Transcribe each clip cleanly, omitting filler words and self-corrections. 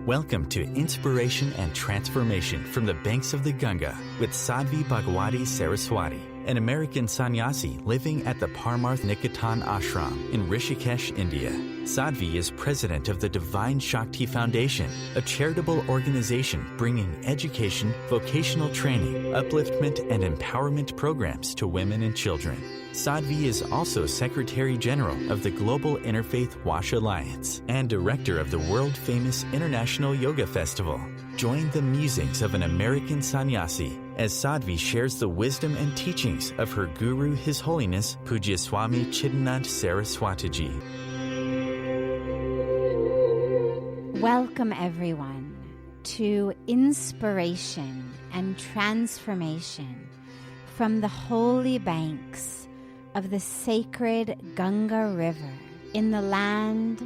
Welcome to Inspiration and Transformation from the Banks of the Ganga with Sadhvi Bhagawati Saraswati, an American sannyasi living at the Parmarth Niketan ashram in Rishikesh, India. Sadhvi is president of the Divine Shakti Foundation, a charitable organization bringing education, vocational training, upliftment, and empowerment programs to women and children. Sadhvi is also Secretary General of the Global Interfaith Wash Alliance and Director of the world-famous International Yoga Festival. Join the musings of an American sannyasi as Sadhvi shares the wisdom and teachings of her guru, His Holiness Pujya Swami Chidanand Saraswatiji. Welcome, everyone, to Inspiration and Transformation from the holy banks of the sacred Ganga River in the land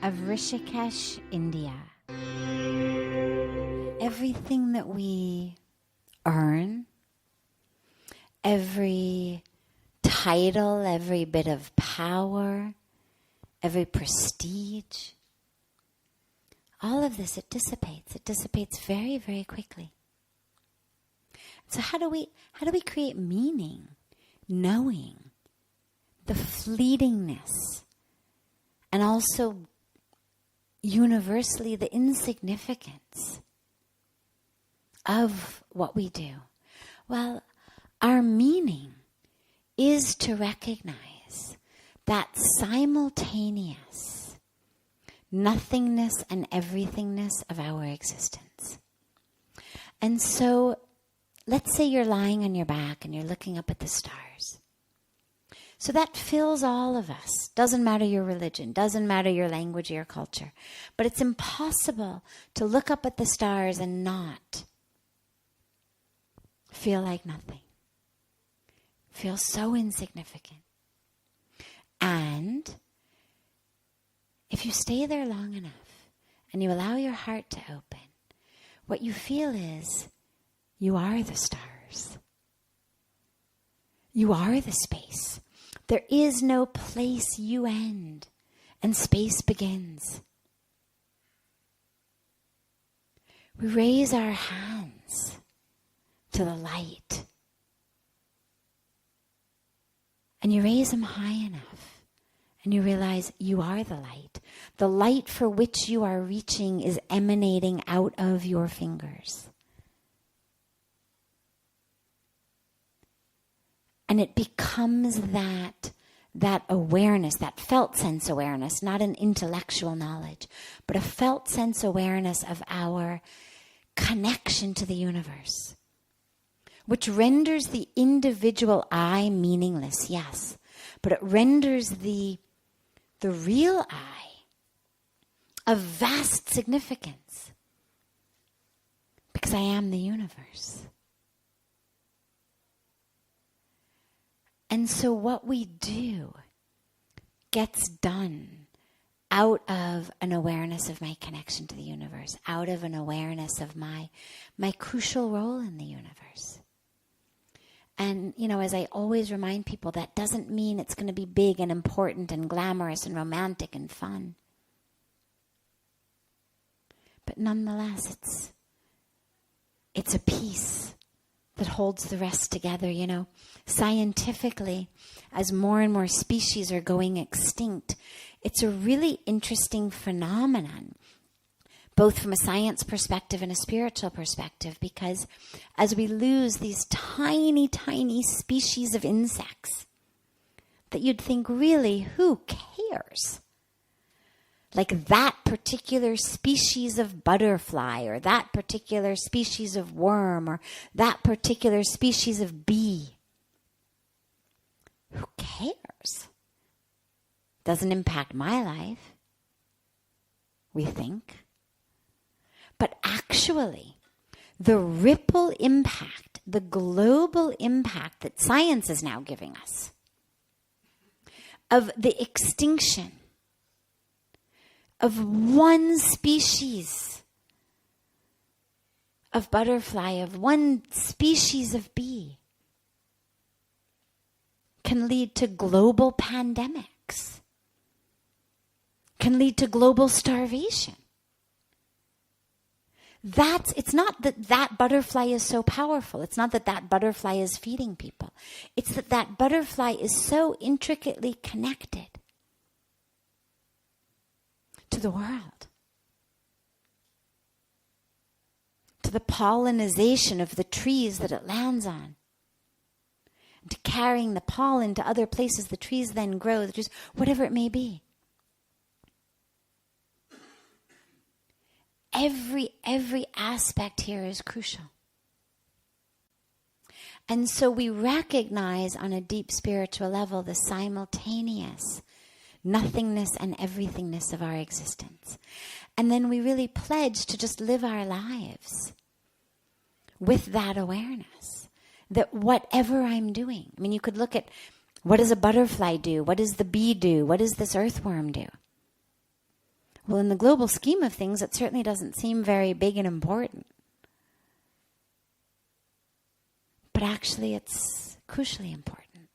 of Rishikesh, India. Everything that we earn, every title, every bit of power, every prestige, all of this, it dissipates. It dissipates very, very quickly. So how do we create meaning, knowing the fleetingness and also universally the insignificance of what we do? Well, our meaning is to recognize that simultaneous nothingness and everythingness of our existence. And so, let's say you're lying on your back and you're looking up at the stars. So that fills all of us. Doesn't matter your religion, doesn't matter your language or your culture. But it's impossible to look up at the stars and not feel like nothing. Feel so insignificant. And if you stay there long enough and you allow your heart to open, what you feel is you are the stars. You are the space. There is no place you end and space begins. We raise our hands to the light. And you raise them high enough. And you realize you are the light. The light for which you are reaching is emanating out of your fingers. And it becomes that awareness, that felt sense awareness, not an intellectual knowledge, but a felt sense awareness of our connection to the universe, which renders the individual I meaningless, yes, but it renders the real I of vast significance, because I am the universe. And so what we do gets done out of an awareness of my connection to the universe, out of an awareness of my crucial role in the universe. And, as I always remind people, that doesn't mean it's going to be big and important and glamorous and romantic and fun. But nonetheless, it's a piece that holds the rest together, Scientifically, as more and more species are going extinct, it's a really interesting phenomenon, both from a science perspective and a spiritual perspective, because as we lose these tiny, tiny species of insects that you'd think, really, who cares? Like that particular species of butterfly, or that particular species of worm, or that particular species of bee. Who cares? Doesn't impact my life, we think. But actually, the ripple impact, the global impact that science is now giving us of the extinction of one species of butterfly, of one species of bee, can lead to global pandemics, can lead to global starvation. It's not that butterfly is so powerful. It's not that butterfly is feeding people. It's that butterfly is so intricately connected to the world, to the pollinization of the trees that it lands on, and to carrying the pollen to other places the trees then grow, whatever it may be. Every aspect here is crucial. And so we recognize on a deep spiritual level the simultaneous nothingness and everythingness of our existence. And then we really pledge to just live our lives with that awareness that whatever I'm doing, I mean, you could look at what does a butterfly do? What does the bee do? What does this earthworm do? Well, in the global scheme of things, it certainly doesn't seem very big and important. But actually, it's crucially important.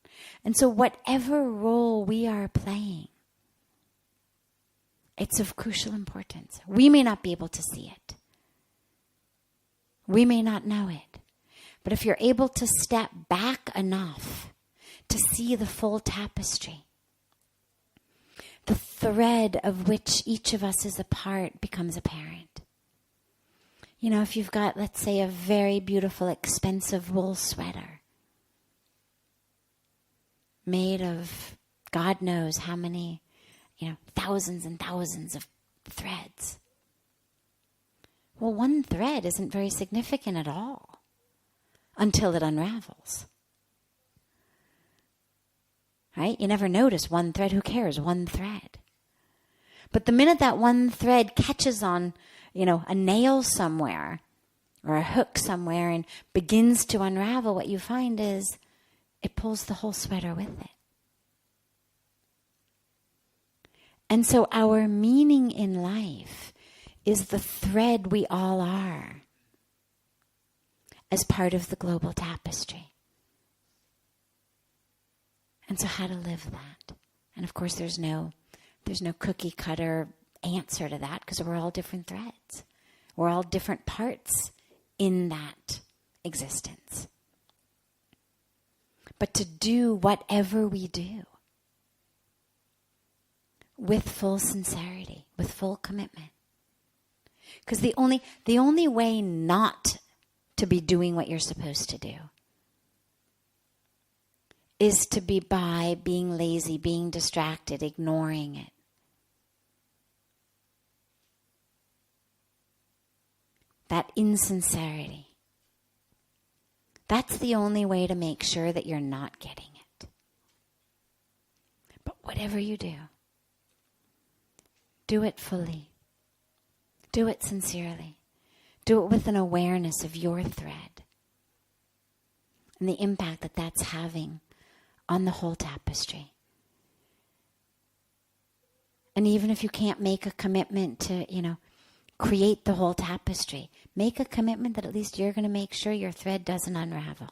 And so whatever role we are playing, it's of crucial importance. We may not be able to see it. We may not know it. But if you're able to step back enough to see the full tapestry, the thread of which each of us is a part becomes apparent. You know, if you've got, let's say, a very beautiful, expensive wool sweater made of God knows how many, thousands and thousands of threads. Well, one thread isn't very significant at all until it unravels. Right? You never notice one thread. Who cares? One thread. But the minute that one thread catches on, a nail somewhere or a hook somewhere and begins to unravel, what you find is it pulls the whole sweater with it. And so our meaning in life is the thread we all are as part of the global tapestry. And so how to live that. And of course there's no cookie cutter answer to that, because we're all different threads. We're all different parts in that existence. But to do whatever we do with full sincerity, with full commitment. Because the only way not to be doing what you're supposed to do is to be by being lazy, being distracted, ignoring it. That insincerity. That's the only way to make sure that you're not getting it. But whatever you do it fully. Do it sincerely. Do it with an awareness of your thread and the impact that that's having on the whole tapestry. And even if you can't make a commitment to, create the whole tapestry, make a commitment that at least you're going to make sure your thread doesn't unravel.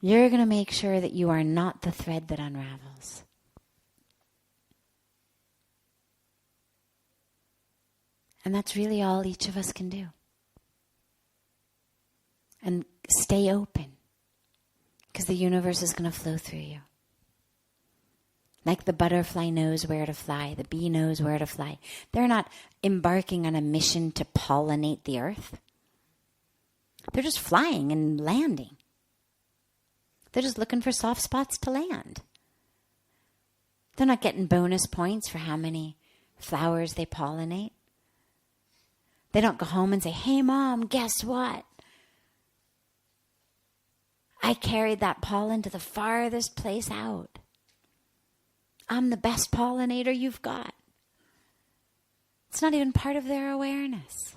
You're going to make sure that you are not the thread that unravels. And that's really all each of us can do. And stay open, because the universe is going to flow through you. Like the butterfly knows where to fly, the bee knows where to fly. They're not embarking on a mission to pollinate the earth. They're just flying and landing. They're just looking for soft spots to land. They're not getting bonus points for how many flowers they pollinate. They don't go home and say, "Hey, Mom, guess what? I carried that pollen to the farthest place out. I'm the best pollinator you've got." It's not even part of their awareness.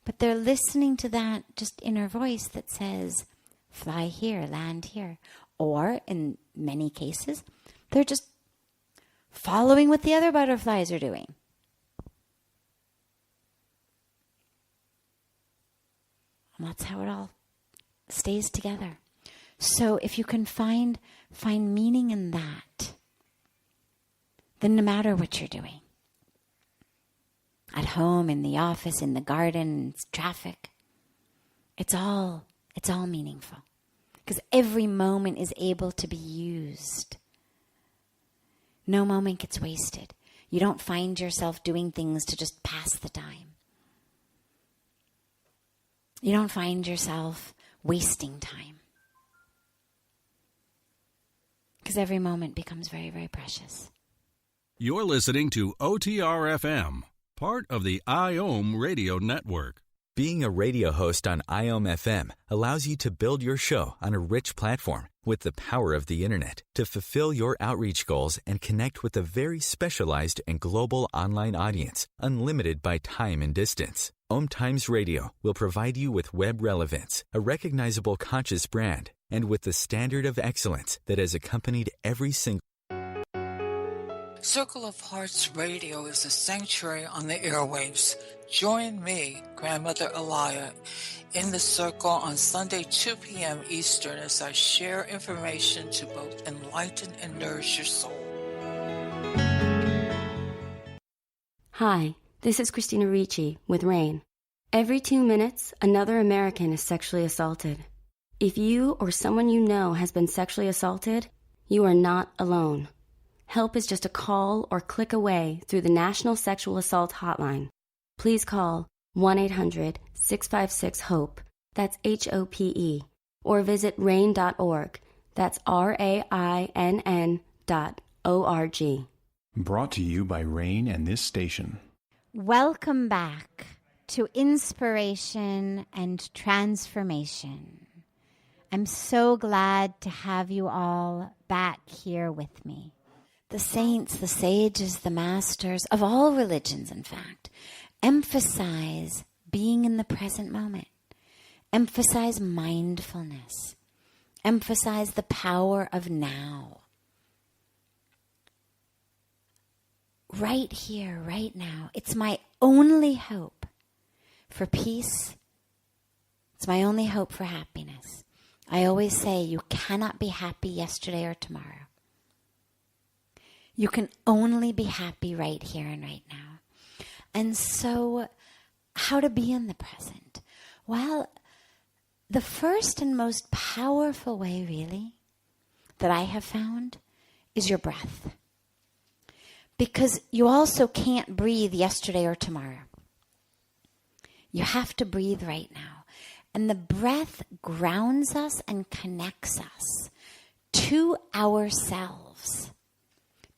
But they're listening to that just inner voice that says, fly here, land here. Or, in many cases, they're just following what the other butterflies are doing. And that's how it all stays together. So if you can find meaning in that, then no matter what you're doing, at home, in the office, in the garden, in traffic. It's all meaningful because every moment is able to be used. No moment gets wasted. You don't find yourself doing things to just pass the time. You don't find yourself wasting time. Because every moment becomes very, very precious. You're listening to OTR-FM, part of the IOM radio network. Being a radio host on IOM FM allows you to build your show on a rich platform with the power of the internet to fulfill your outreach goals and connect with a very specialized and global online audience, unlimited by time and distance. OMTimes Radio will provide you with web relevance, a recognizable conscious brand, and with the standard of excellence that has accompanied every single Circle of Hearts Radio is a sanctuary on the airwaves. Join me, Grandmother Alaya, in the circle on Sunday, 2 p.m. Eastern as I share information to both enlighten and nourish your soul. Hi, this is Christina Ricci with RAIN. Every 2 minutes, another American is sexually assaulted. If you or someone you know has been sexually assaulted, you are not alone. Help is just a call or click away through the National Sexual Assault Hotline. Please call 1-800-656-HOPE, that's HOPE, or visit RAIN.org, that's RAINN.org. Brought to you by RAIN and this station. Welcome back to Inspiration and Transformation. I'm so glad to have you all back here with me. The saints, the sages, the masters of all religions, in fact, emphasize being in the present moment, emphasize mindfulness, emphasize the power of now. Right here, right now. It's my only hope for peace. It's my only hope for happiness. I always say you cannot be happy yesterday or tomorrow. You can only be happy right here and right now. And so, how to be in the present? Well, the first and most powerful way, really, that I have found is your breath. Because you also can't breathe yesterday or tomorrow. You have to breathe right now. And the breath grounds us and connects us to ourselves,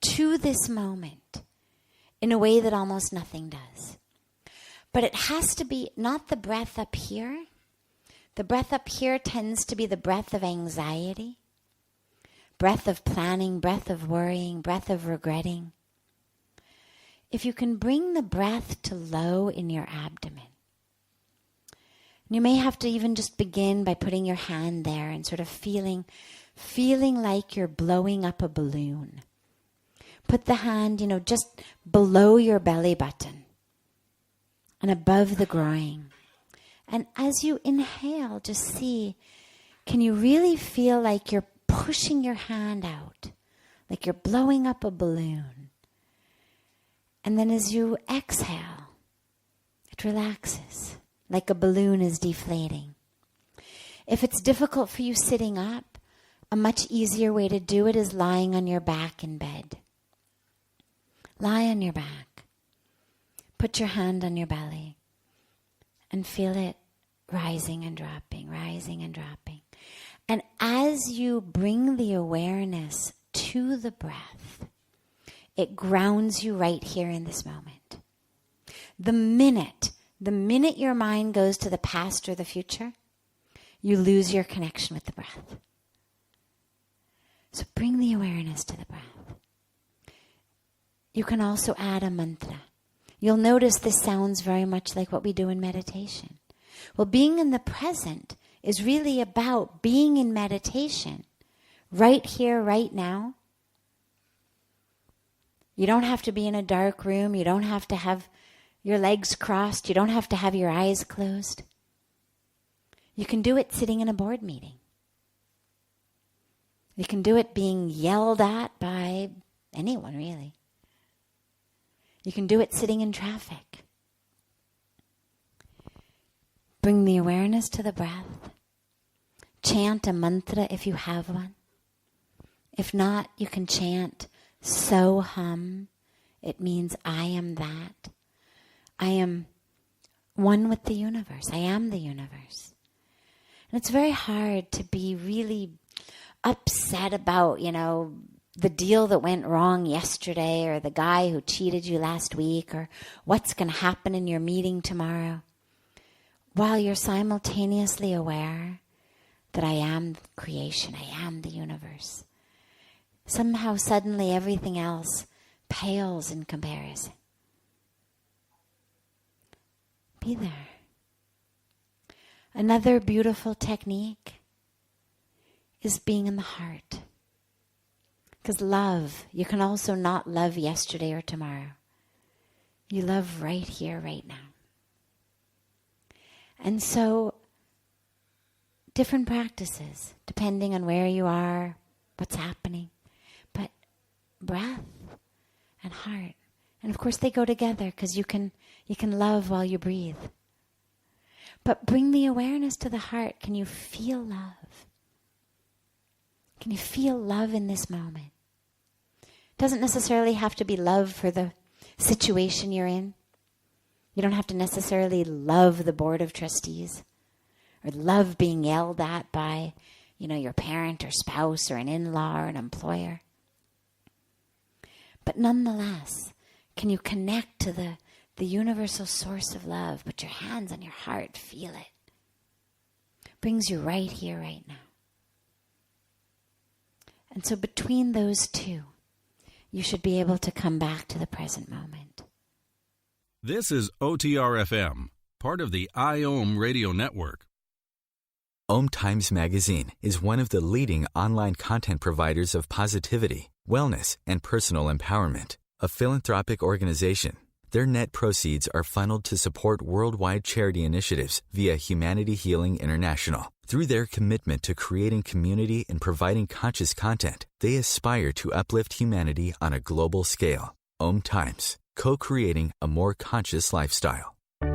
to this moment, in a way that almost nothing does. But it has to be not the breath up here. The breath up here tends to be the breath of anxiety, breath of planning, breath of worrying, breath of regretting. If you can bring the breath to low in your abdomen, you may have to even just begin by putting your hand there and sort of feeling like you're blowing up a balloon. Put the hand, just below your belly button and above the groin. And as you inhale, just see, can you really feel like you're pushing your hand out, like you're blowing up a balloon? And then as you exhale, it relaxes, like a balloon is deflating. If it's difficult for you sitting up, a much easier way to do it is lying on your back in bed. Lie on your back. Put your hand on your belly and feel it rising and dropping, rising and dropping. And as you bring the awareness to the breath, it grounds you right here in this moment. The minute your mind goes to the past or the future, you lose your connection with the breath. So bring the awareness to the breath. You can also add a mantra. You'll notice this sounds very much like what we do in meditation. Well, being in the present is really about being in meditation right here, right now. You don't have to be in a dark room. You don't have to have your legs crossed. You don't have to have your eyes closed. You can do it sitting in a board meeting. You can do it being yelled at by anyone, really. You can do it sitting in traffic. Bring the awareness to the breath. Chant a mantra if you have one. If not, you can chant So Hum. It means I am that. I am one with the universe. I am the universe. And it's very hard to be really upset about, the deal that went wrong yesterday, or the guy who cheated you last week, or what's going to happen in your meeting tomorrow, while you're simultaneously aware that I am creation, I am the universe. Somehow, suddenly, everything else pales in comparison. Be there. Another beautiful technique is being in the heart. Because love, you can also not love yesterday or tomorrow. You love right here, right now. And so, different practices, depending on where you are, what's happening. But breath and heart. And of course they go together, because you can love while you breathe. But bring the awareness to the heart. Can you feel love? Can you feel love in this moment? It doesn't necessarily have to be love for the situation you're in. You don't have to necessarily love the board of trustees or love being yelled at by, your parent or spouse or an in-law or an employer. But nonetheless, can you connect to the universal source of love? Put your hands on your heart, feel it. Brings you right here, right now. And so between those two, you should be able to come back to the present moment. This is OTR-FM, part of the IOM radio network. OMTimes magazine is one of the leading online content providers of positivity, wellness, and personal empowerment. A philanthropic organization, their net proceeds are funneled to support worldwide charity initiatives via Humanity Healing International. Through their commitment to creating community and providing conscious content, they aspire to uplift humanity on a global scale. OMTimes, co-creating a more conscious lifestyle. Do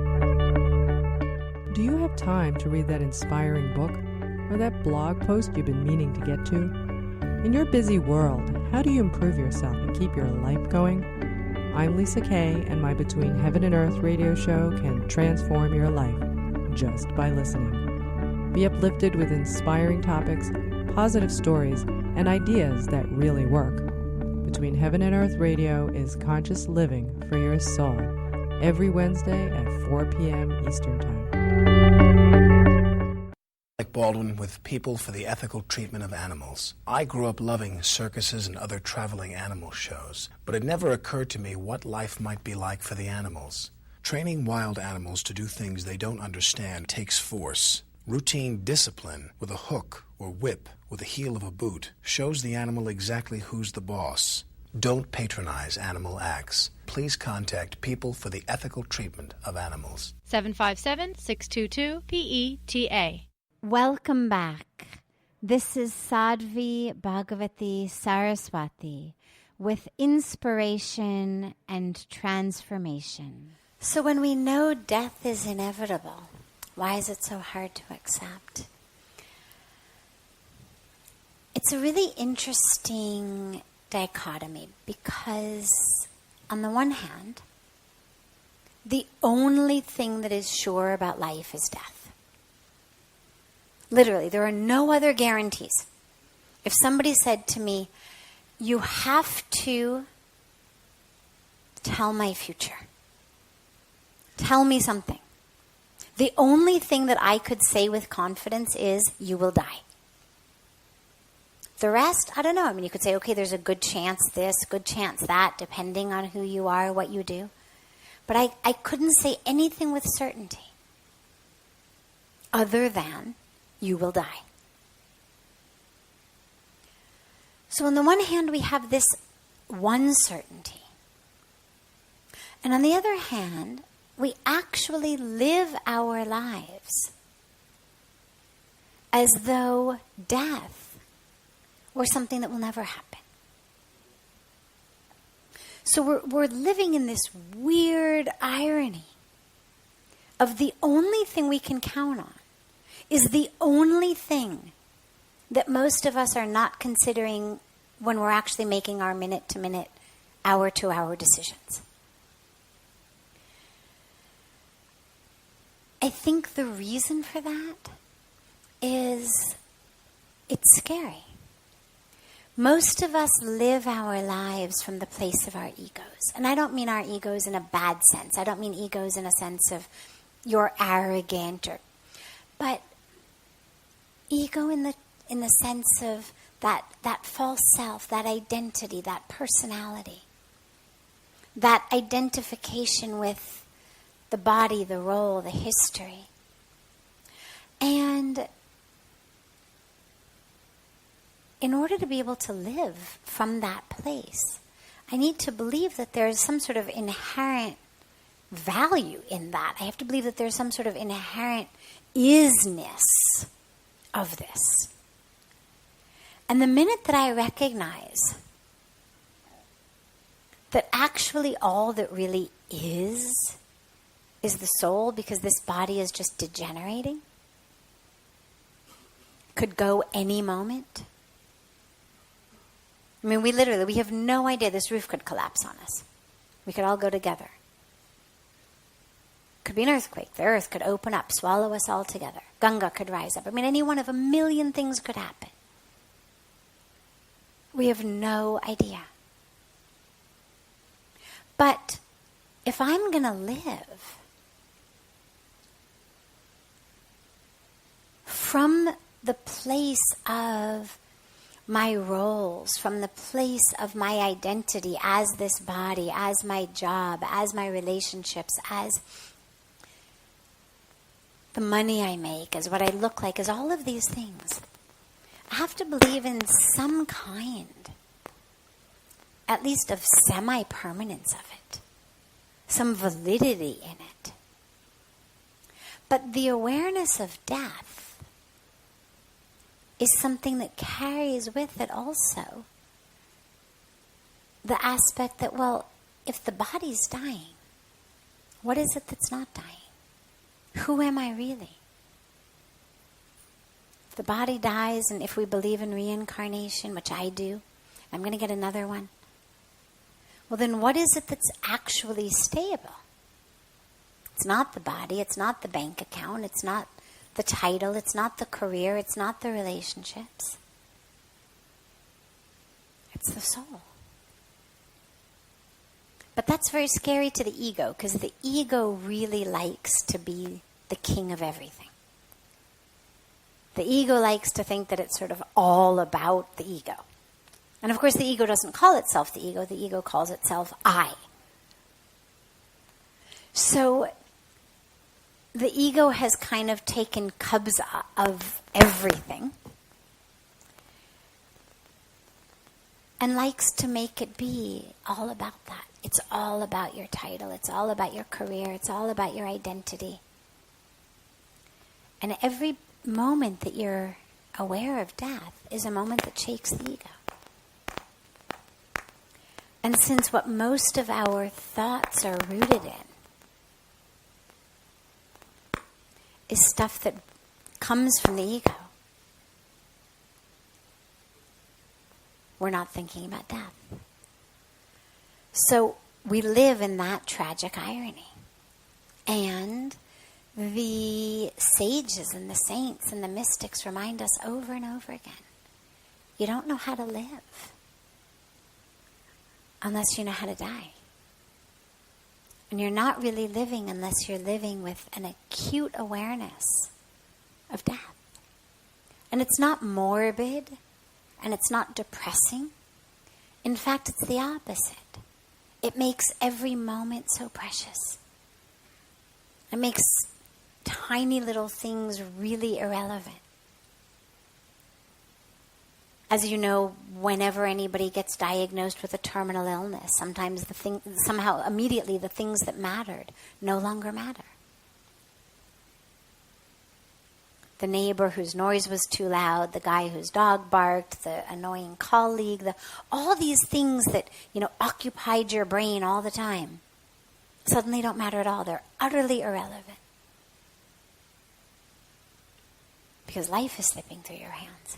you have time to read that inspiring book or that blog post you've been meaning to get to? In your busy world, how do you improve yourself and keep your life going? I'm Lisa Kay, and my Between Heaven and Earth radio show can transform your life just by listening. Be uplifted with inspiring topics, positive stories, and ideas that really work. Between Heaven and Earth radio is conscious living for your soul, every Wednesday at 4 p.m. Eastern Time. Like Baldwin with People for the Ethical Treatment of Animals. I grew up loving circuses and other traveling animal shows, but it never occurred to me what life might be like for the animals. Training wild animals to do things they don't understand takes force. Routine discipline with a hook or whip with the heel of a boot shows the animal exactly who's the boss. Don't patronize animal acts. Please contact People for the Ethical Treatment of Animals. 757-622-PETA. Welcome back. This is Sadhvi Bhagawati Saraswati with inspiration and transformation. So when we know death is inevitable, why is it so hard to accept? It's a really interesting dichotomy because on the one hand, the only thing that is sure about life is death. Literally, there are no other guarantees. If somebody said to me, you have to tell my future, tell me something, the only thing that I could say with confidence is, you will die. The rest, I don't know. I mean, you could say, okay, there's a good chance this, good chance that, depending on who you are, what you do. But I couldn't say anything with certainty other than you will die. So on the one hand, we have this one certainty. And on the other hand, we actually live our lives as though death were something that will never happen. So we're living in this weird irony of the only thing we can count on is the only thing that most of us are not considering when we're actually making our minute-to-minute, hour-to-hour decisions. I think the reason for that is it's scary. Most of us live our lives from the place of our egos. And I don't mean our egos in a bad sense. I don't mean egos in a sense of you're arrogant, but ego in the sense of that false self, that identity, that personality, that identification with the body, the role, the history. And in order to be able to live from that place, I need to believe that there is some sort of inherent value in that. I have to believe that there's some sort of inherent isness of this. And the minute that I recognize that actually all that really is the soul, because this body is just degenerating, could go any moment. I mean, we have no idea this roof could collapse on us. We could all go together. Could be an earthquake. The earth could open up, swallow us all together. Ganga could rise up. I mean, any one of a million things could happen. We have no idea. But if I'm going to live from the place of my roles, from the place of my identity as this body, as my job, as my relationships, as the money I make, as what I look like, as all of these things, I have to believe in some kind, at least of semi-permanence of it, some validity in it. But the awareness of death is something that carries with it also the aspect that, well, if the body's dying, what is it that's not dying? Who am I really? If the body dies, and if we believe in reincarnation, which I do, I'm going to get another one. Well, then what is it that's actually stable? It's not the body, it's not the bank account, it's not the title, it's not the career, it's not the relationships. It's the soul. But that's very scary to the ego, because the ego really likes to be the king of everything. The ego likes to think that it's sort of all about the ego. And of course the ego doesn't call itself the ego calls itself I. So the ego has kind of taken kabza of everything and likes to make it be all about that. It's all about your title. It's all about your career. It's all about your identity. And every moment that you're aware of death is a moment that shakes the ego. And since what most of our thoughts are rooted in is stuff that comes from the ego, we're not thinking about death. So we live in that tragic irony. And the sages and the saints and the mystics remind us over and over again, you don't know how to live unless you know how to die. And you're not really living unless you're living with an acute awareness of death. And it's not morbid, and it's not depressing. In fact, it's the opposite. It makes every moment so precious. It makes tiny little things really irrelevant. As you know, whenever anybody gets diagnosed with a terminal illness, sometimes somehow immediately the things that mattered no longer matter. The neighbor whose noise was too loud, the guy whose dog barked, the annoying colleague, all these things that, occupied your brain all the time, suddenly don't matter at all. They're utterly irrelevant. because life is slipping through your hands.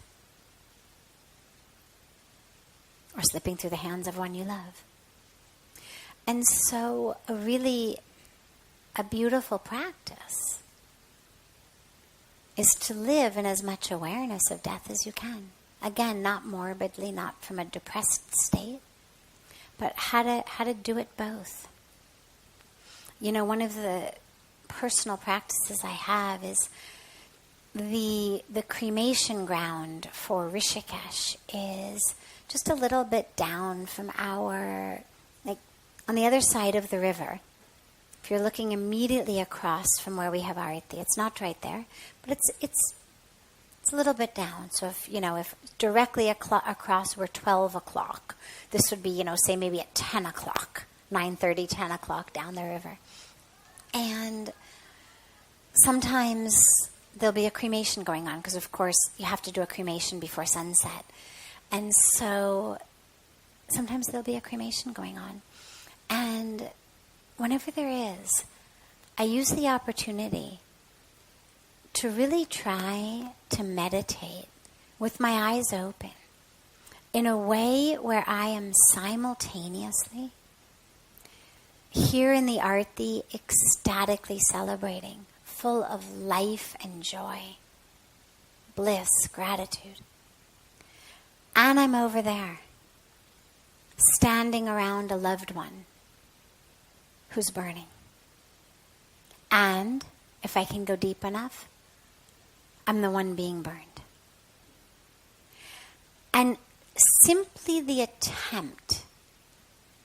Or slipping through the hands of one you love. And so a beautiful practice is to live in as much awareness of death as you can. Again, not morbidly, not from a depressed state, but how to do it both. One of the personal practices I have is the cremation ground for Rishikesh is just a little bit down from on the other side of the river. If you're looking immediately across from where we have Arati, it's not right there, but it's a little bit down. So if directly across were 12 o'clock, this would be, say maybe at 10 o'clock, 9:30, 10 o'clock down the river. And sometimes there'll be a cremation going on because, of course, you have to do a cremation before sunset. And so sometimes there'll be a cremation going on. And whenever there is, I use the opportunity to really try to meditate with my eyes open in a way where I am simultaneously here in the Arati ecstatically celebrating, full of life and joy, bliss, gratitude. And I'm over there, standing around a loved one who's burning. And if I can go deep enough, I'm the one being burned. And simply the attempt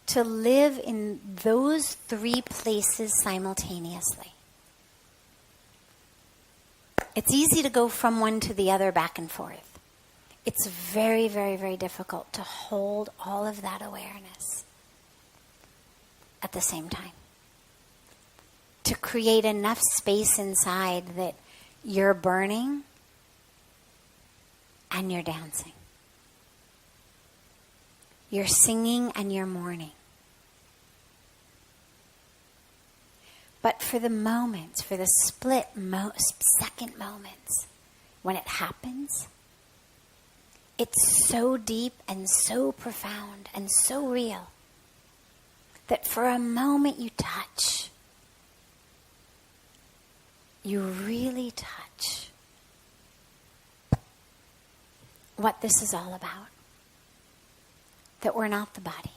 to live in those three places simultaneously. It's easy to go from one to the other back and forth. It's very, very, very difficult to hold all of that awareness at the same time. To create enough space inside that you're burning and you're dancing. You're singing and you're mourning. But for the moments, for the split second moments, when it happens, it's so deep and so profound and so real that for a moment you touch. You really touch what this is all about. That we're not the body.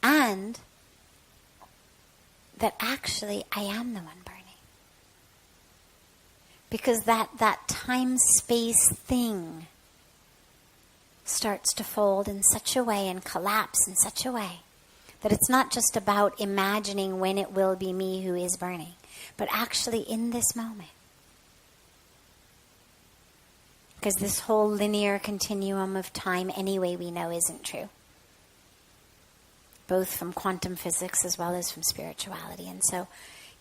And that actually I am the one burning. Because that time-space thing starts to fold in such a way and collapse in such a way that it's not just about imagining when it will be me who is burning, but actually in this moment. Because this whole linear continuum of time anyway we know isn't true. Both from quantum physics as well as from spirituality. And so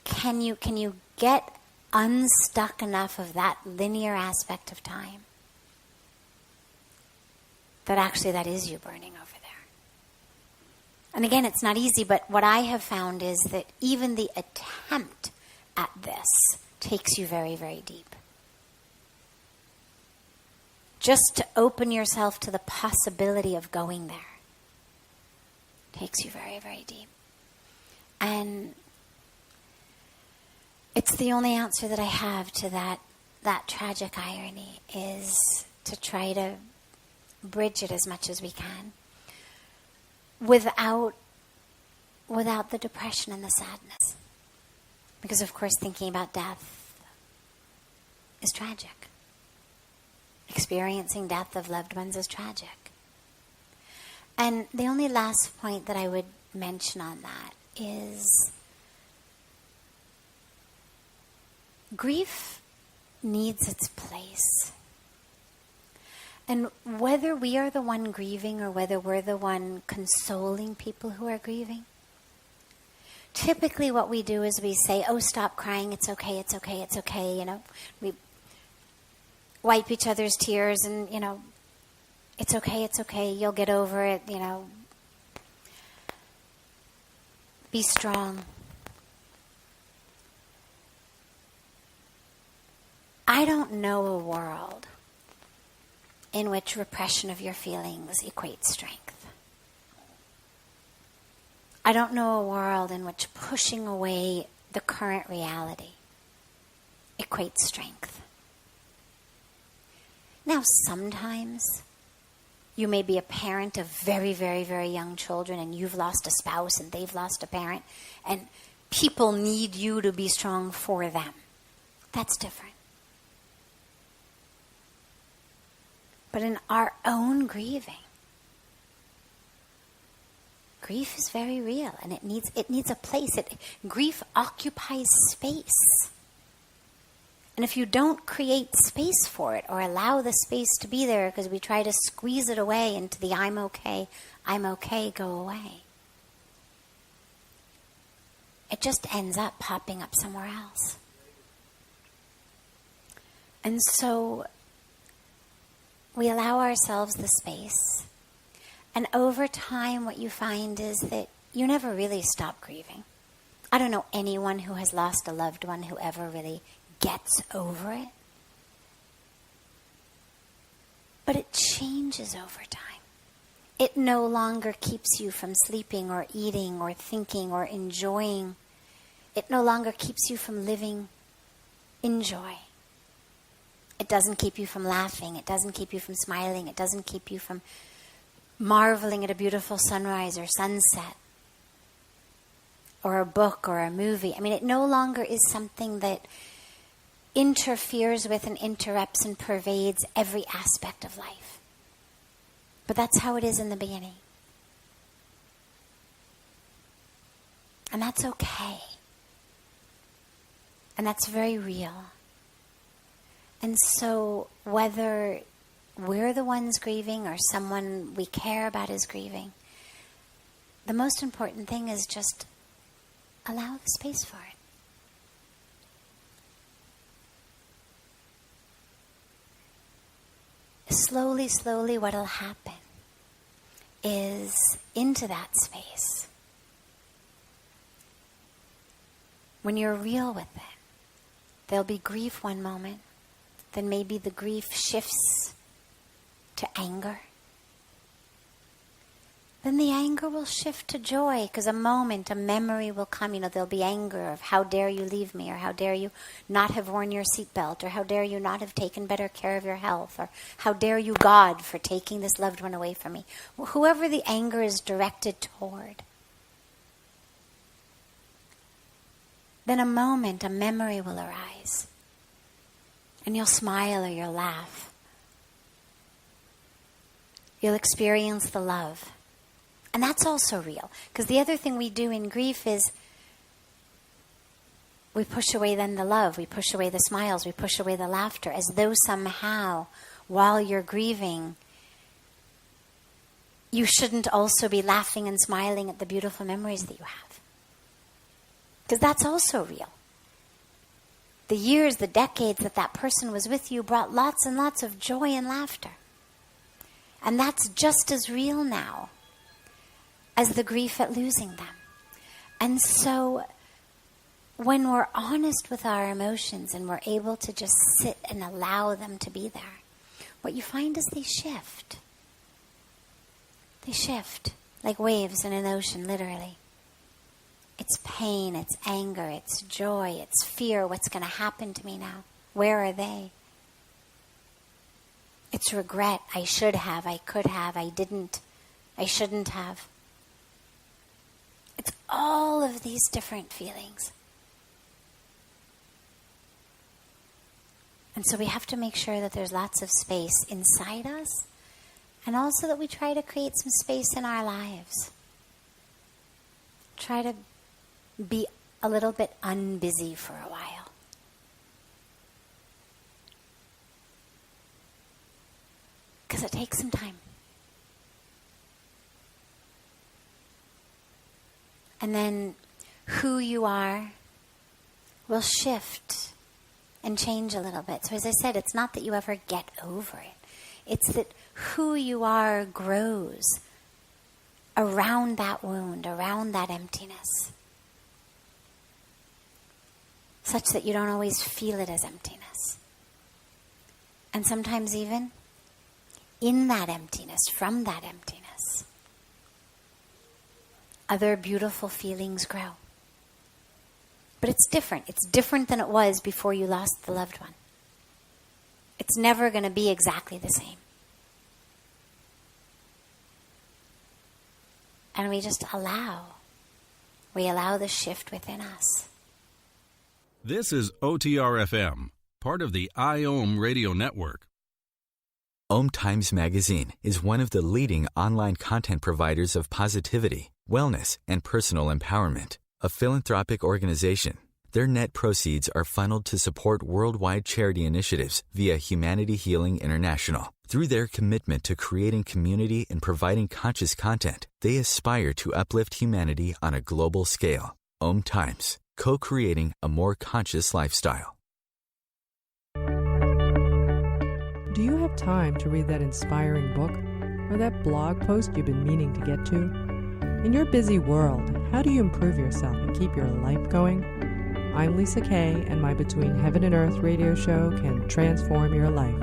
can you get unstuck enough of that linear aspect of time that actually that is you burning over there? And again, it's not easy, but what I have found is that even the attempt at this takes you very, very deep. Just to open yourself to the possibility of going there takes you very, very deep. And it's the only answer that I have to that tragic irony, is to try to bridge it as much as we can without the depression and the sadness. Because, of course, thinking about death is tragic. Experiencing death of loved ones is tragic. And the only last point that I would mention on that is grief needs its place. And whether we are the one grieving or whether we're the one consoling people who are grieving, typically what we do is we say, oh, stop crying, it's okay, it's okay, it's okay, we wipe each other's tears and, it's okay, you'll get over it, be strong. I don't know a world in which repression of your feelings equates strength. I don't know a world in which pushing away the current reality equates strength. Now, sometimes you may be a parent of very, very, very young children, and you've lost a spouse and they've lost a parent, and people need you to be strong for them. That's different. But in our own grieving, grief is very real, and it needs a place. Grief occupies space. And if you don't create space for it or allow the space to be there because we try to squeeze it away into the I'm okay, go away, it just ends up popping up somewhere else. And so we allow ourselves the space. And over time, what you find is that you never really stop grieving. I don't know anyone who has lost a loved one who ever really gets over it. But it changes over time. It no longer keeps you from sleeping or eating or thinking or enjoying. It no longer keeps you from living in joy. It doesn't keep you from laughing. It doesn't keep you from smiling. It doesn't keep you from marveling at a beautiful sunrise or sunset or a book or a movie. I mean, it no longer is something that interferes with and interrupts and pervades every aspect of life. But that's how it is in the beginning. And that's okay. And that's very real. And so whether we're the ones grieving or someone we care about is grieving, the most important thing is just allow the space for it. Slowly, slowly what will happen is into that space, when you're real with it, there'll be grief one moment, then maybe the grief shifts to anger. Then the anger will shift to joy, because a memory will come. There'll be anger of how dare you leave me, or how dare you not have worn your seatbelt, or how dare you not have taken better care of your health, or how dare you, God, for taking this loved one away from me. Whoever the anger is directed toward. Then a memory will arise. And you'll smile or you'll laugh. You'll experience the love. And that's also real. Because the other thing we do in grief is we push away then the love. We push away the smiles. We push away the laughter. As though somehow, while you're grieving, you shouldn't also be laughing and smiling at the beautiful memories that you have. Because that's also real. The years, the decades that person was with you brought lots and lots of joy and laughter. And that's just as real now as the grief at losing them. And so when we're honest with our emotions and we're able to just sit and allow them to be there, what you find is they shift. They shift like waves in an ocean, literally. It's pain, it's anger, it's joy, it's fear. What's going to happen to me now? Where are they? It's regret. I should have, I could have, I didn't, I shouldn't have. It's all of these different feelings. And so we have to make sure that there's lots of space inside us, and also that we try to create some space in our lives. Try to be a little bit unbusy for a while. Because it takes some time. And then who you are will shift and change a little bit. So as I said, it's not that you ever get over it. It's that who you are grows around that wound, around that emptiness, such that you don't always feel it as emptiness. And sometimes even in that emptiness, from that emptiness, other beautiful feelings grow. But it's different. It's different than it was before you lost the loved one. It's never going to be exactly the same. And we just allow. We allow the shift within us. This is OTR-FM, part of the IOM radio network. OMTimes magazine is one of the leading online content providers of positivity, wellness, and personal empowerment. A philanthropic organization, their net proceeds are funneled to support worldwide charity initiatives via Humanity Healing International. Through their commitment to creating community and providing conscious content, they aspire to uplift humanity on a global scale. OMTimes, co-creating a more conscious lifestyle. Do you have time to read that inspiring book or that blog post you've been meaning to get to? In your busy world, how do you improve yourself and keep your life going? I'm Lisa Kay, and my Between Heaven and Earth radio show can transform your life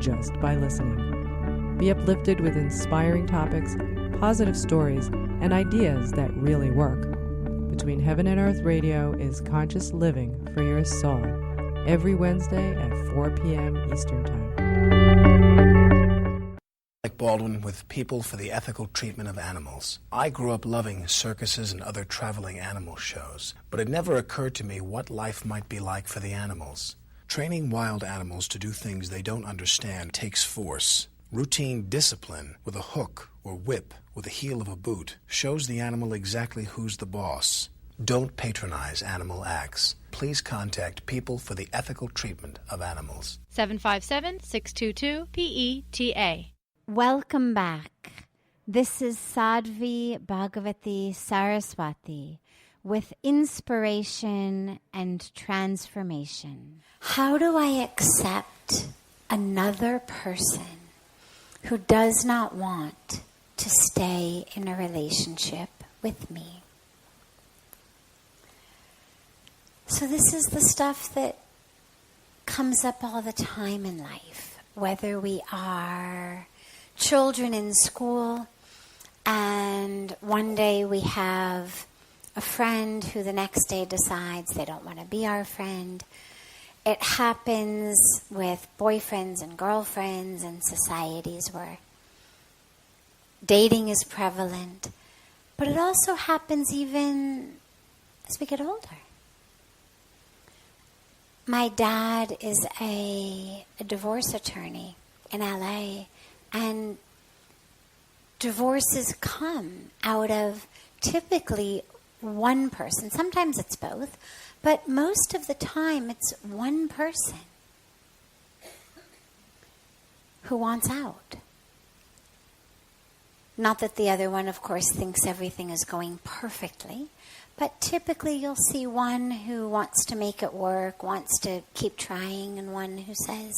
just by listening. Be uplifted with inspiring topics, positive stories, and ideas that really work. Between Heaven and Earth radio is conscious living for your soul, every Wednesday at 4 p.m. Eastern Time. Like Baldwin with People for the Ethical Treatment of Animals. I grew up loving circuses and other traveling animal shows, but it never occurred to me what life might be like for the animals. Training wild animals to do things they don't understand takes force. Routine discipline with a hook or whip with the heel of a boot shows the animal exactly who's the boss. Don't patronize animal acts. Please contact People for the Ethical Treatment of Animals. 757-622-PETA. Welcome back. This is Sadhvi Bhagawati Saraswati with inspiration and transformation. How do I accept another person who does not want to stay in a relationship with me? So this is the stuff that comes up all the time in life, whether we are children in school and one day we have a friend who the next day decides they don't want to be our friend. It happens with boyfriends and girlfriends in societies where dating is prevalent, but it also happens even as we get older. My dad is a divorce attorney in LA, and divorces come out of typically one person. Sometimes it's both, but most of the time it's one person who wants out. Not that the other one, of course, thinks everything is going perfectly, but typically you'll see one who wants to make it work, wants to keep trying, and one who says,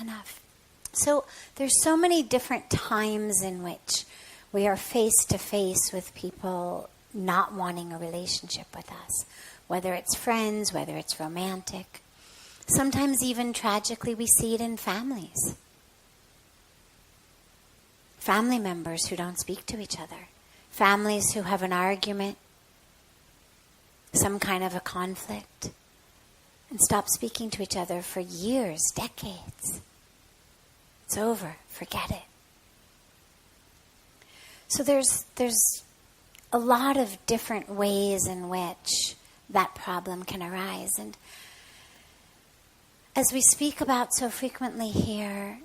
enough. So there's so many different times in which we are face to face with people not wanting a relationship with us, whether it's friends, whether it's romantic. Sometimes even tragically we see it in families. Family members who don't speak to each other. Families who have an argument, some kind of a conflict, and stop speaking to each other for years, decades. It's over. Forget it. So there's a lot of different ways in which that problem can arise. And as we speak about so frequently here,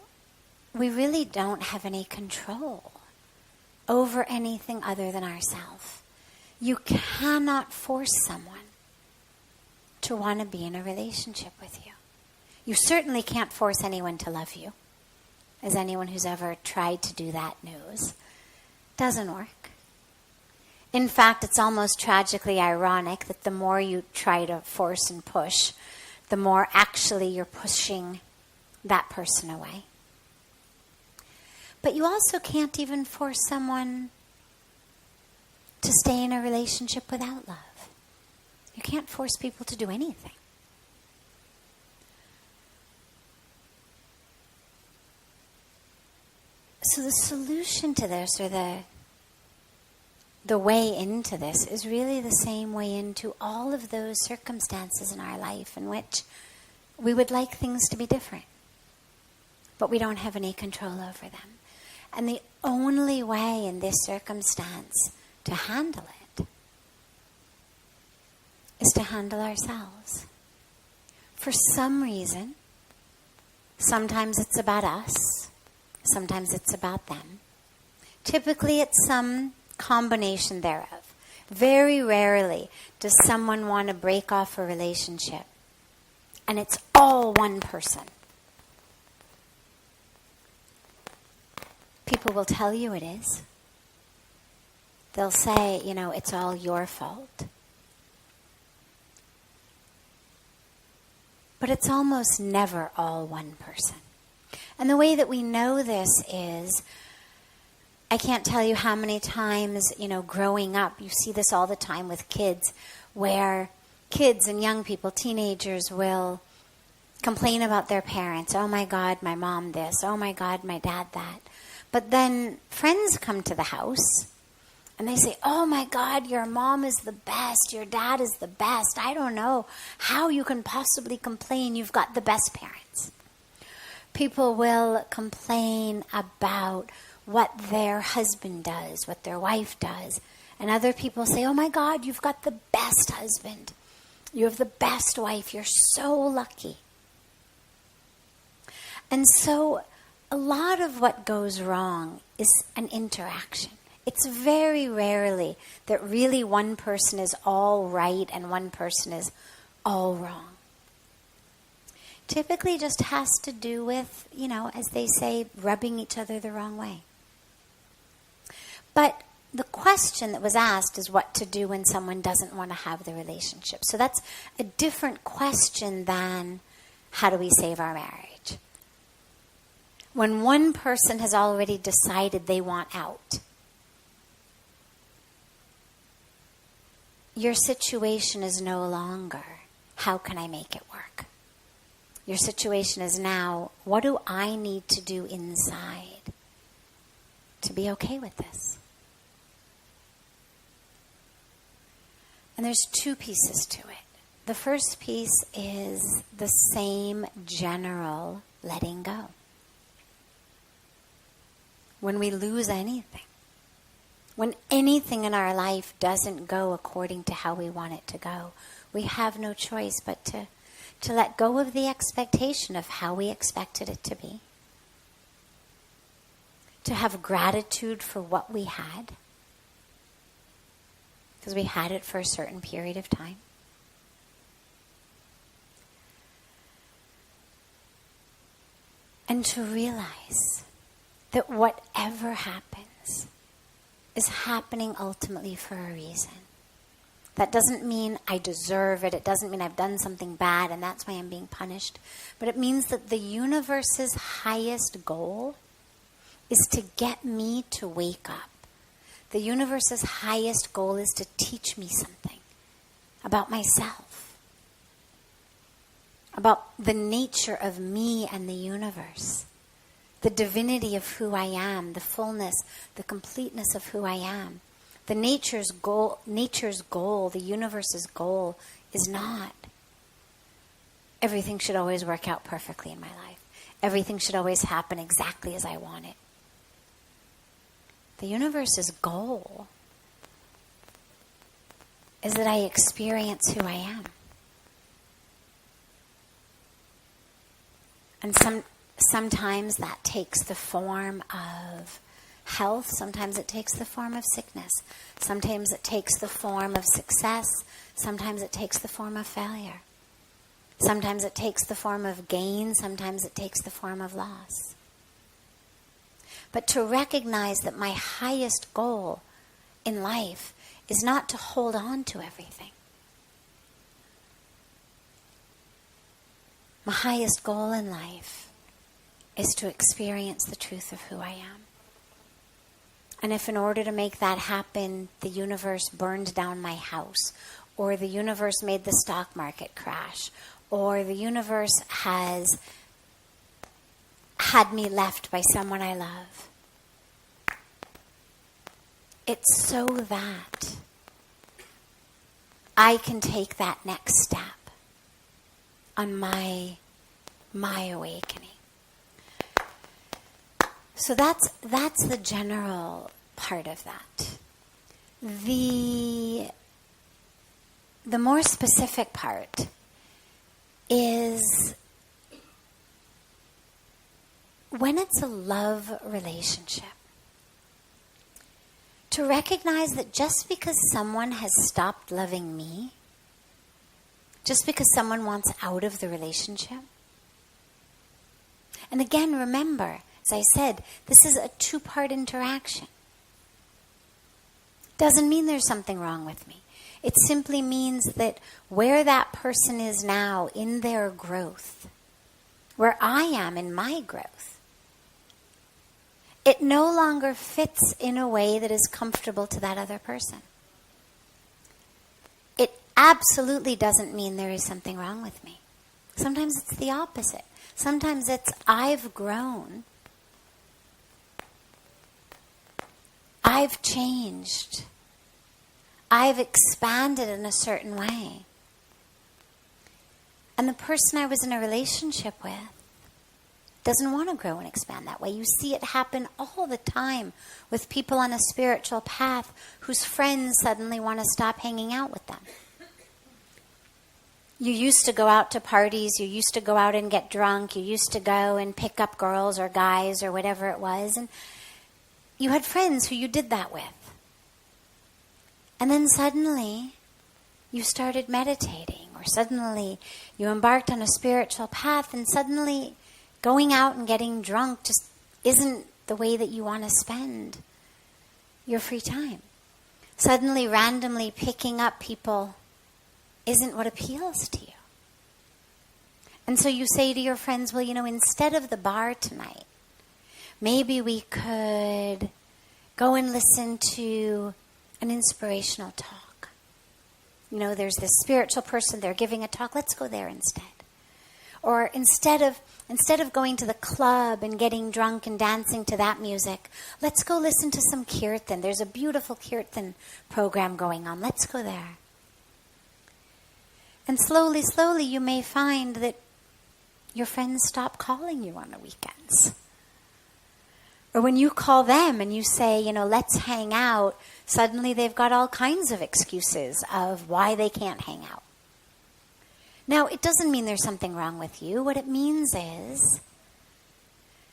we really don't have any control over anything other than ourselves. You cannot force someone to want to be in a relationship with you. You certainly can't force anyone to love you, as anyone who's ever tried to do that knows. Doesn't work. In fact, it's almost tragically ironic that the more you try to force and push, the more actually you're pushing that person away. But you also can't even force someone to stay in a relationship without love. You can't force people to do anything. So the solution to this, or the way into this, is really the same way into all of those circumstances in our life in which we would like things to be different, but we don't have any control over them. And the only way in this circumstance to handle it is to handle ourselves. For some reason, sometimes it's about us, sometimes it's about them. Typically it's some combination thereof. Very rarely does someone want to break off a relationship and it's all one person. People will tell you it is. They'll say, it's all your fault. But it's almost never all one person. And the way that we know this is, I can't tell you how many times, growing up, you see this all the time with kids, where kids and young people, teenagers, will complain about their parents. Oh my God, my mom this. Oh my God, my dad that. But then friends come to the house and they say, oh my God, your mom is the best. Your dad is the best. I don't know how you can possibly complain. You've got the best parents. People will complain about what their husband does, what their wife does. And other people say, oh my God, you've got the best husband. You have the best wife. You're so lucky. And so a lot of what goes wrong is an interaction. It's very rarely that really one person is all right and one person is all wrong. Typically just has to do with, as they say, rubbing each other the wrong way. But the question that was asked is what to do when someone doesn't want to have the relationship. So that's a different question than how do we save our marriage? When one person has already decided they want out, your situation is no longer, how can I make it work? Your situation is now, what do I need to do inside to be okay with this? And there's two pieces to it. The first piece is the same general letting go. When we lose anything, when anything in our life doesn't go according to how we want it to go, we have no choice but to let go of the expectation of how we expected it to be. To have gratitude for what we had, because we had it for a certain period of time. And to realize that whatever happens is happening ultimately for a reason. That doesn't mean I deserve it. It doesn't mean I've done something bad and that's why I'm being punished. But it means that the universe's highest goal is to get me to wake up. The universe's highest goal is to teach me something about myself, about the nature of me and the universe, the divinity of who I am, the fullness, the completeness of who I am. The nature's goal, the universe's goal is not everything should always work out perfectly in my life. Everything should always happen exactly as I want it. The universe's goal is that I experience who I am. And sometimes that takes the form of health. Sometimes it takes the form of sickness. Sometimes it takes the form of success. Sometimes it takes the form of failure. Sometimes it takes the form of gain. Sometimes it takes the form of loss. But to recognize that my highest goal in life is not to hold on to everything. My highest goal in life is to experience the truth of who I am. And if in order to make that happen, the universe burned down my house, or the universe made the stock market crash, or the universe has had me left by someone I love, It's so that I can take that next step on my awakening. So that's the general part of that. The more specific part is when it's a love relationship, to recognize that just because someone has stopped loving me, just because someone wants out of the relationship, and again, remember, as I said, this is a two-part interaction. Doesn't mean there's something wrong with me. It simply means that where that person is now in their growth, where I am in my growth, it no longer fits in a way that is comfortable to that other person. It absolutely doesn't mean there is something wrong with me. Sometimes it's the opposite. Sometimes it's I've grown. I've changed. I've expanded in a certain way. And the person I was in a relationship with doesn't want to grow and expand that way. You see it happen all the time with people on a spiritual path whose friends suddenly want to stop hanging out with them. You used to go out to parties, you used to go out and get drunk, you used to go and pick up girls or guys or whatever it was, and you had friends who you did that with. And then suddenly you started meditating, or suddenly you embarked on a spiritual path, and suddenly going out and getting drunk just isn't the way that you want to spend your free time. Suddenly, randomly picking up people isn't what appeals to you. And so you say to your friends, well, instead of the bar tonight, maybe we could go and listen to an inspirational talk. There's this spiritual person, they're giving a talk, let's go there instead. Or instead of going to the club and getting drunk and dancing to that music, let's go listen to some kirtan. There's a beautiful kirtan program going on. Let's go there. And slowly, slowly, you may find that your friends stop calling you on the weekends. Or when you call them and you say, let's hang out, suddenly they've got all kinds of excuses of why they can't hang out. Now, it doesn't mean there's something wrong with you. What it means is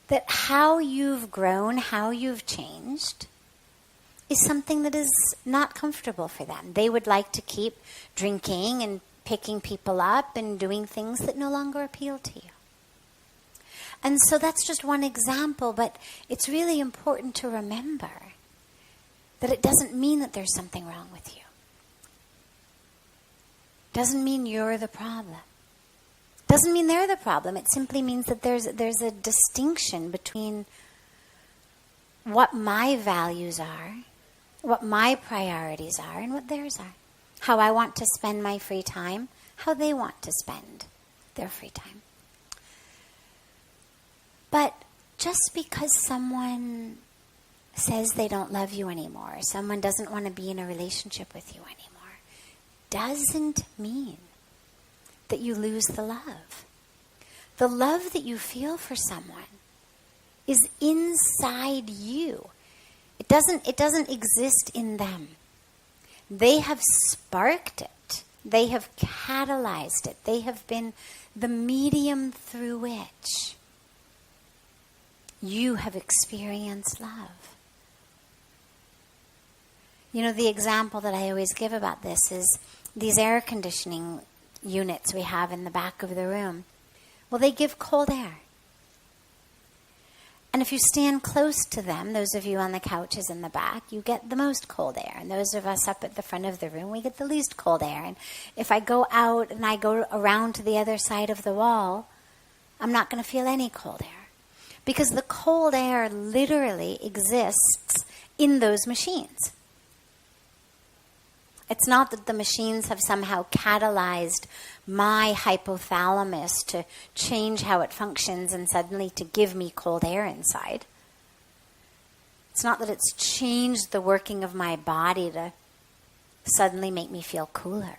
that how you've grown, how you've changed, is something that is not comfortable for them. They would like to keep drinking and picking people up and doing things that no longer appeal to you. And so that's just one example, but it's really important to remember that it doesn't mean that there's something wrong with you. Doesn't mean you're the problem. Doesn't mean they're the problem. It simply means that there's a distinction between what my values are, what my priorities are, and what theirs are. How I want to spend my free time, how they want to spend their free time. But just because someone says they don't love you anymore, or someone doesn't want to be in a relationship with you anymore, doesn't mean that you lose the love. The love that you feel for someone is inside you. It doesn't exist in them. They have sparked it. They have catalyzed it. They have been the medium through which you have experienced love. The example that I always give about this is these air conditioning units we have in the back of the room. Well, they give cold air. And if you stand close to them, those of you on the couches in the back, you get the most cold air. And those of us up at the front of the room, we get the least cold air. And if I go out and I go around to the other side of the wall, I'm not going to feel any cold air. Because the cold air literally exists in those machines. It's not that the machines have somehow catalyzed my hypothalamus to change how it functions and suddenly to give me cold air inside. It's not that it's changed the working of my body to suddenly make me feel cooler.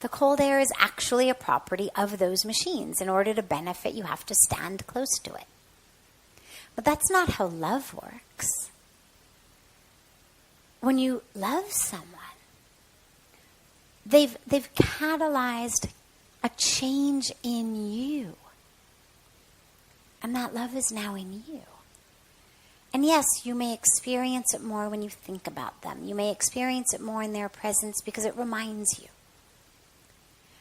The cold air is actually a property of those machines. In order to benefit, you have to stand close to it. But that's not how love works. When you love someone, they've catalyzed a change in you. And that love is now in you. And yes, you may experience it more when you think about them. You may experience it more in their presence because it reminds you.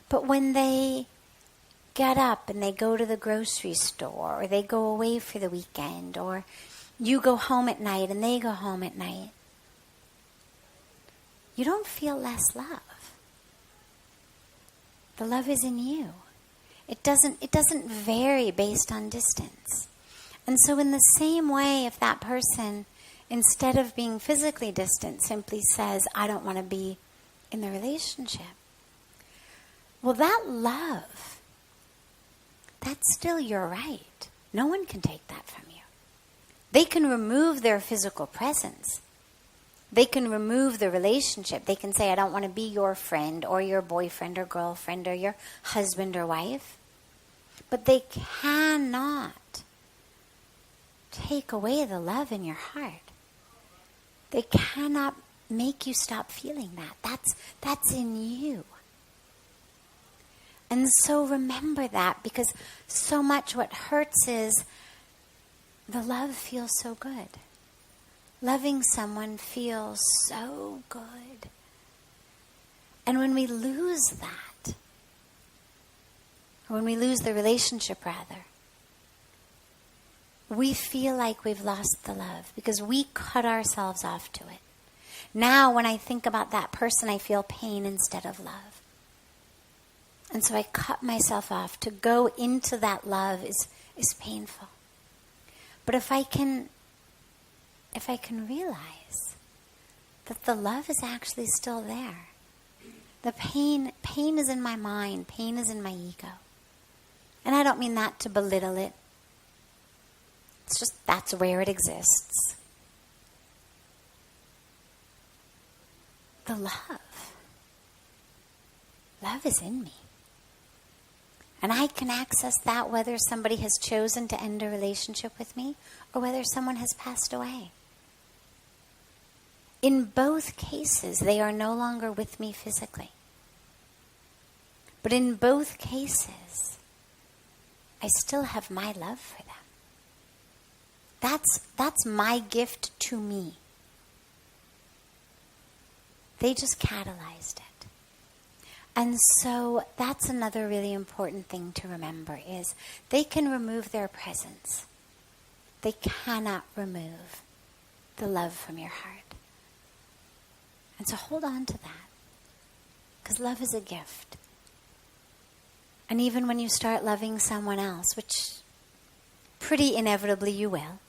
But when they get up and they go to the grocery store, or they go away for the weekend, or you go home at night and they go home at night, you don't feel less love. The love is in you. It doesn't vary based on distance. And so in the same way, if that person, instead of being physically distant, simply says, I don't want to be in the relationship, well, that love, that's still your right. No one can take that from you. They can remove their physical presence. They can remove the relationship. They can say, I don't want to be your friend or your boyfriend or girlfriend or your husband or wife. But they cannot take away the love in your heart. They cannot make you stop feeling that. That's in you. And so remember that, because so much what hurts is the love feels so good. Loving someone feels so good. And when we lose that, or when we lose the relationship rather, we feel like we've lost the love because we cut ourselves off to it. Now when I think about that person, I feel pain instead of love. And so I cut myself off. To go into that love is painful. But if I can realize that the love is actually still there. The pain is in my mind, pain is in my ego. And I don't mean that to belittle it. It's just that's where it exists. The love is in me. And I can access that whether somebody has chosen to end a relationship with me or whether someone has passed away. In both cases, they are no longer with me physically. But in both cases, I still have my love for them. That's my gift to me. They just catalyzed it. And so that's another really important thing to remember is they can remove their presence. They cannot remove the love from your heart. And so hold on to that. Because love is a gift. And even when you start loving someone else, which pretty inevitably you will,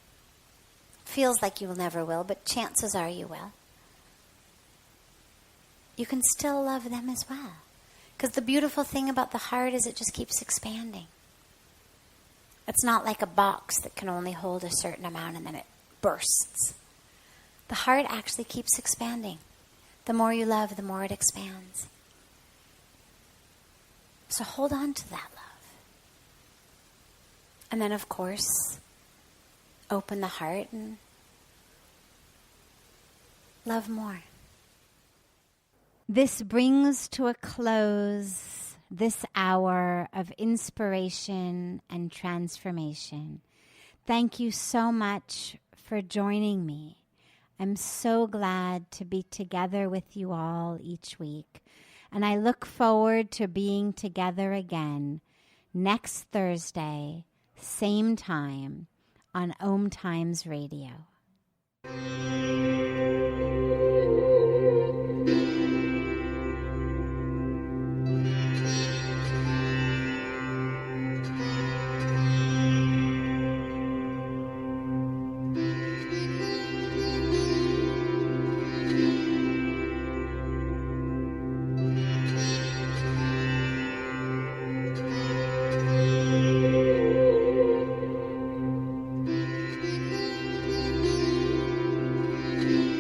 feels like you never will, but chances are you will, you can still love them as well. Because the beautiful thing about the heart is it just keeps expanding. It's not like a box that can only hold a certain amount and then it bursts. The heart actually keeps expanding. The more you love, the more it expands. So hold on to that love. And then, of course, open the heart and love more. This brings to a close this hour of inspiration and transformation. Thank you so much for joining me. I'm so glad to be together with you all each week. And I look forward to being together again next Thursday, same time, on OMTimes Radio. you.